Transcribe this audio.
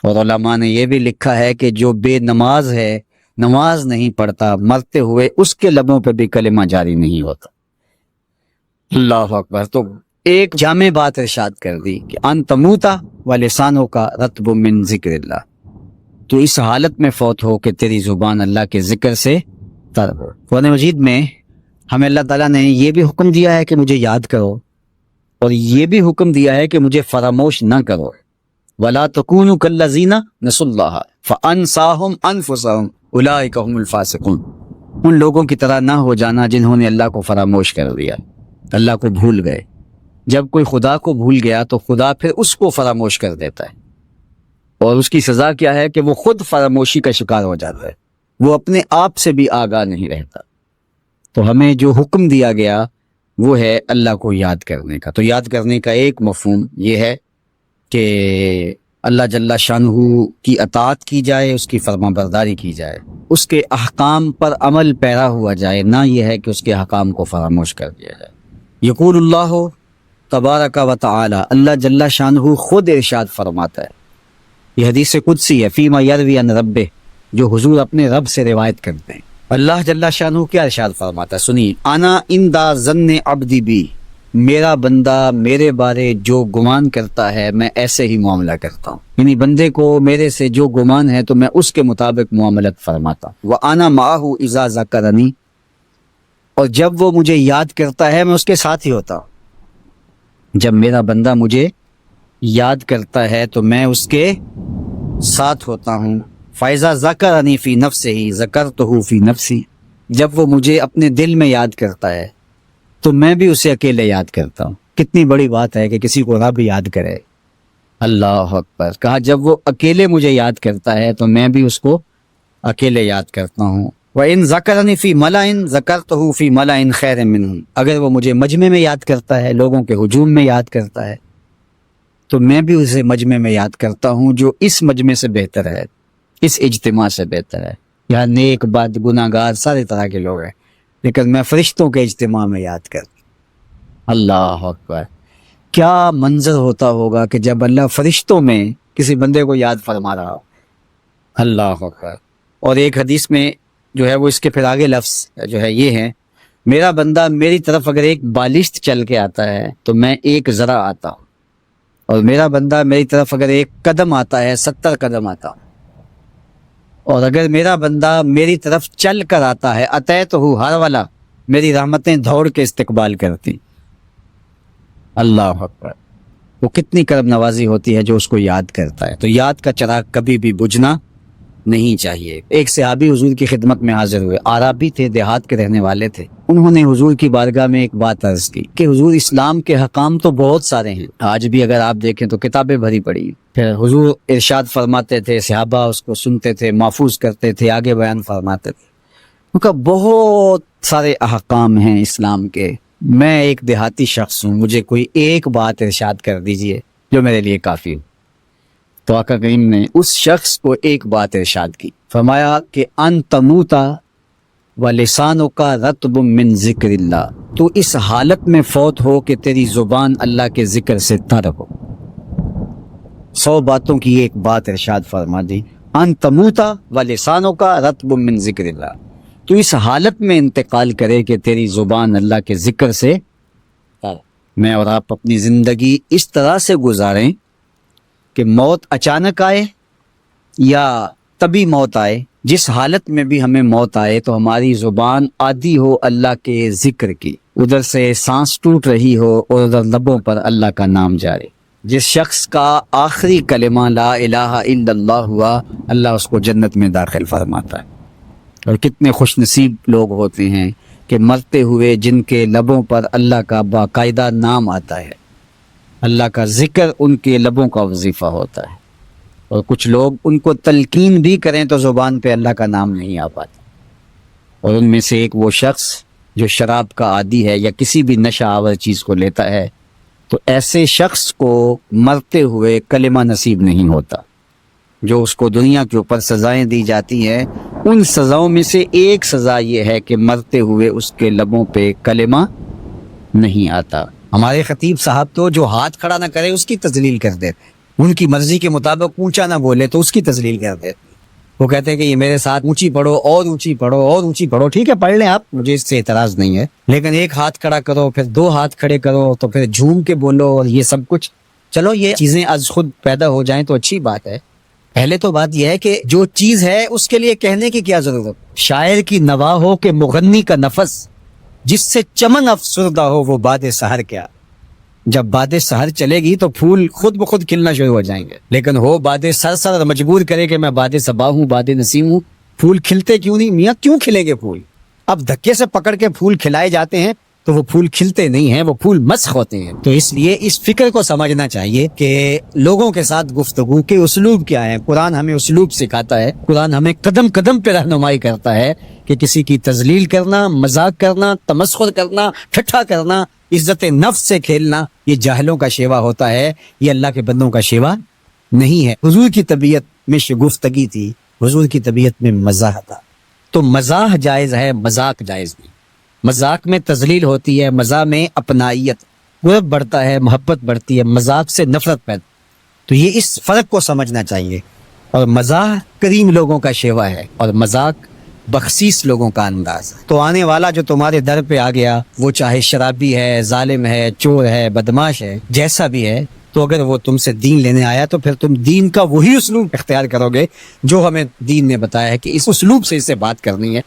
اور علماء نے یہ بھی لکھا ہے کہ جو بے نماز ہے، نماز نہیں پڑھتا، مرتے ہوئے اس کے لبوں پہ بھی کلمہ جاری نہیں ہوتا۔ اللہ اکبر۔ تو ایک جامع بات ارشاد کر دی کہ ان تموتا و لسانوں کا رطب من ذکر اللہ، تو اس حالت میں فوت ہو کہ تیری زبان اللہ کے ذکر سے طرب ہو۔ قرآن مجید میں ہمیں اللہ تعالیٰ نے یہ بھی حکم دیا ہے کہ مجھے یاد کرو، اور یہ بھی حکم دیا ہے کہ مجھے فراموش نہ کرو۔ وَلَا تَكُونُوا كَالَّذِينَ نَسُوا اللَّهَ فَأَنسَاهُمْ أَنفُسَهُمْ أُولَٰئِكَ هُمُ الْفَاسِقُونَ، ان لوگوں کی طرح نہ ہو جانا جنہوں نے اللہ کو فراموش کر دیا، اللہ کو بھول گئے۔ جب کوئی خدا کو بھول گیا تو خدا پھر اس کو فراموش کر دیتا ہے، اور اس کی سزا کیا ہے کہ وہ خود فراموشی کا شکار ہو جاتا ہے، وہ اپنے آپ سے بھی آگاہ نہیں رہتا۔ تو ہمیں جو حکم دیا گیا وہ ہے اللہ کو یاد کرنے کا۔ تو یاد کرنے کا ایک مفہوم یہ ہے کہ اللہ جل شانہ کی اطاعت کی جائے، اس کی فرما برداری کی جائے، اس کے احکام پر عمل پیرا ہوا جائے، نہ یہ ہے کہ اس کے احکام کو فراموش کر دیا جائے۔ یقول اللہ تبارک و تعالی، اللہ جل شانہ خود ارشاد فرماتا ہے، یہ حدیث قدسی ہے، فیما یروی عن ربہ، جو حضور اپنے رب سے روایت کرتے ہیں۔ اللہ جل شانہ کیا ارشاد فرماتا ہے، سنیے، انا اندا ظن عبدی بی، میرا بندہ میرے بارے جو گمان کرتا ہے میں ایسے ہی معاملہ کرتا ہوں، یعنی بندے کو میرے سے جو گمان ہے تو میں اس کے مطابق معاملت فرماتا ہوں۔ وَأَنَا مَعَهُ إِذَا ذَكَرَنِي، اور جب وہ مجھے یاد کرتا ہے میں اس کے ساتھ ہی ہوتا ہوں۔ جب میرا بندہ مجھے یاد کرتا ہے تو میں اس کے ساتھ ہوتا ہوں۔ فَإِذَا ذَكَرَنِي فِي نَفْسِهِ ذَكَرْتُهُ فِي نَفْسِي، جب وہ مجھے اپنے دل میں یاد کرتا ہے تو میں بھی اسے اکیلے یاد کرتا ہوں۔ کتنی بڑی بات ہے کہ کسی کو رب یاد کرے۔ اللہ اکبر۔ کہا جب وہ اکیلے مجھے یاد کرتا ہے تو میں بھی اس کو اکیلے یاد کرتا ہوں۔ وَإِن ذَكَرَنِي فِي مَلَئٍ ذَكَرْتُهُ فِي مَلَئٍ خَيْرٍ مِّنْهُمْ، اگر وہ مجھے مجمع میں یاد کرتا ہے، لوگوں کے ہجوم میں یاد کرتا ہے، تو میں بھی اسے مجمع میں یاد کرتا ہوں جو اس مجمع سے بہتر ہے، اس اجتماع سے بہتر ہے۔ یہاں نیک بد گناہ گار سارے طرح کے لوگ ہیں، لیکن میں فرشتوں کے اجتماع میں یاد کرتا ہوں۔ اللہ اکبر۔ کیا منظر ہوتا ہوگا کہ جب اللہ فرشتوں میں کسی بندے کو یاد فرما رہا ہو۔ اللہ اکبر۔ اور ایک حدیث میں جو ہے وہ اس کے پھر آگے لفظ جو ہے یہ ہے، میرا بندہ میری طرف اگر ایک بالشت چل کے آتا ہے تو میں ایک ذرا آتا ہوں، اور میرا بندہ میری طرف اگر ایک قدم آتا ہے 70 قدم آتا ہوں، اور اگر میرا بندہ میری طرف چل کر آتا ہے اتیتہ ہر والا، میری رحمتیں دوڑ کے استقبال کرتی۔ اللہ اکبر۔ وہ کتنی کرم نوازی ہوتی ہے جو اس کو یاد کرتا ہے۔ تو یاد کا چراغ کبھی بھی بجھنا نہیں چاہیے۔ ایک صحابی حضور کی خدمت میں حاضر ہوئے، عربی تھے، دیہات کے رہنے والے تھے۔ انہوں نے حضور کی بارگاہ میں ایک بات عرض کی کہ حضور اسلام کے حکام تو بہت سارے ہیں، آج بھی اگر آپ دیکھیں تو کتابیں بھری پڑی ہیں۔ پھر حضور ارشاد فرماتے تھے، صحابہ اس کو سنتے تھے، محفوظ کرتے تھے، آگے بیان فرماتے تھے۔ ان کا بہت سارے احکام ہیں اسلام کے، میں ایک دیہاتی شخص ہوں، مجھے کوئی ایک بات ارشاد کر دیجئے جو میرے لیے کافی ہو۔ تو آقا کریم نے اس شخص کو ایک بات ارشاد کی، فرمایا کہ ان تموتا و لسانوں کا رطب من ذکر اللہ، تو اس حالت میں فوت ہو کہ تیری زبان اللہ کے ذکر سے تر ہو۔ 100 باتوں کی ایک بات ارشاد فرما دی، ان تموتا و لسانوں کا رطب من ذکر اللہ، تو اس حالت میں انتقال کرے کہ تیری زبان اللہ کے ذکر سے تر۔ میں اور آپ اپنی زندگی اس طرح سے گزاریں کہ موت اچانک آئے یا تبھی موت آئے، جس حالت میں بھی ہمیں موت آئے تو ہماری زبان عادی ہو اللہ کے ذکر کی، ادھر سے سانس ٹوٹ رہی ہو اور ادھر لبوں پر اللہ کا نام جاری۔ جس شخص کا آخری کلمہ لا الہ الا اللہ ہوا، اللہ اس کو جنت میں داخل فرماتا ہے۔ اور کتنے خوش نصیب لوگ ہوتے ہیں کہ مرتے ہوئے جن کے لبوں پر اللہ کا باقاعدہ نام آتا ہے، اللہ کا ذکر ان کے لبوں کا وظیفہ ہوتا ہے، اور کچھ لوگ ان کو تلقین بھی کریں تو زبان پہ اللہ کا نام نہیں آ پاتا۔ اور ان میں سے ایک وہ شخص جو شراب کا عادی ہے یا کسی بھی نشہ آور چیز کو لیتا ہے، تو ایسے شخص کو مرتے ہوئے کلمہ نصیب نہیں ہوتا۔ جو اس کو دنیا کے اوپر سزائیں دی جاتی ہیں، ان سزاؤں میں سے ایک سزا یہ ہے کہ مرتے ہوئے اس کے لبوں پہ کلمہ نہیں آتا۔ ہمارے خطیب صاحب تو جو ہاتھ کھڑا نہ کرے اس کی تذلیل کر دیتے، ان کی مرضی کے مطابق اونچا نہ بولے تو اس کی تذلیل کرتے. وہ کہتے ہیں کہ یہ میرے ساتھ اونچی پڑھو اور اونچی پڑھو اور اونچی پڑھو. ٹھیک ہے، پڑھ لیں آپ، مجھے اس سے اعتراض نہیں ہے، لیکن ایک ہاتھ کھڑا کرو، پھر 2 ہاتھ کھڑے کرو، تو پھر جھوم کے بولو اور یہ سب کچھ. چلو یہ چیزیں از خود پیدا ہو جائیں تو اچھی بات ہے. پہلے تو بات یہ ہے کہ جو چیز ہے اس کے لیے کہنے کی کیا ضرورت. شاعر کی نوا ہو کہ مغنی کا نفس، جس سے چمن افسردہ ہو وہ باد سحر کیا. جب باد سحر چلے گی تو پھول خود بخود کھلنا شروع ہو جائیں گے، لیکن ہو باد سر مجبور کرے کہ میں باد صبا ہوں، باد نسیم ہوں، پھول کھلتے کیوں نہیں میاں؟ کیوں کھلیں گے پھول؟ اب دھکے سے پکڑ کے پھول کھلائے جاتے ہیں تو وہ پھول کھلتے نہیں ہیں، وہ پھول مسخ ہوتے ہیں. تو اس لیے اس فکر کو سمجھنا چاہیے کہ لوگوں کے ساتھ گفتگو کے اسلوب کیا ہے. قرآن ہمیں اسلوب سکھاتا ہے، قرآن ہمیں قدم قدم پہ رہنمائی کرتا ہے کہ کسی کی تذلیل کرنا، مذاق کرنا، تمسخر کرنا، ٹھٹھا کرنا، عزت نفس سے کھیلنا، یہ جاہلوں کا شیوا ہوتا ہے، یہ اللہ کے بندوں کا شیوا نہیں ہے. حضور کی طبیعت میں شگفتگی تھی، حضور کی طبیعت میں مزاح تھا. تو مزاح جائز ہے، مذاق جائز نہیں. مذاق میں تذلیل ہوتی ہے، مزاح میں اپنائیت، قرب بڑھتا ہے، محبت بڑھتی ہے، مذاق سے نفرت پیدا. تو یہ اس فرق کو سمجھنا چاہیے. اور مزاح کریم لوگوں کا شیوا ہے اور مذاق بخسیس لوگوں کا انداز ہے. تو آنے والا جو تمہارے در پہ آ گیا، وہ چاہے شرابی ہے، ظالم ہے، چور ہے، بدماش ہے، جیسا بھی ہے، تو اگر وہ تم سے دین لینے آیا تو پھر تم دین کا وہی اسلوب اختیار کرو گے جو ہمیں دین نے بتایا ہے کہ اس اسلوب سے اس سے بات کرنی ہے.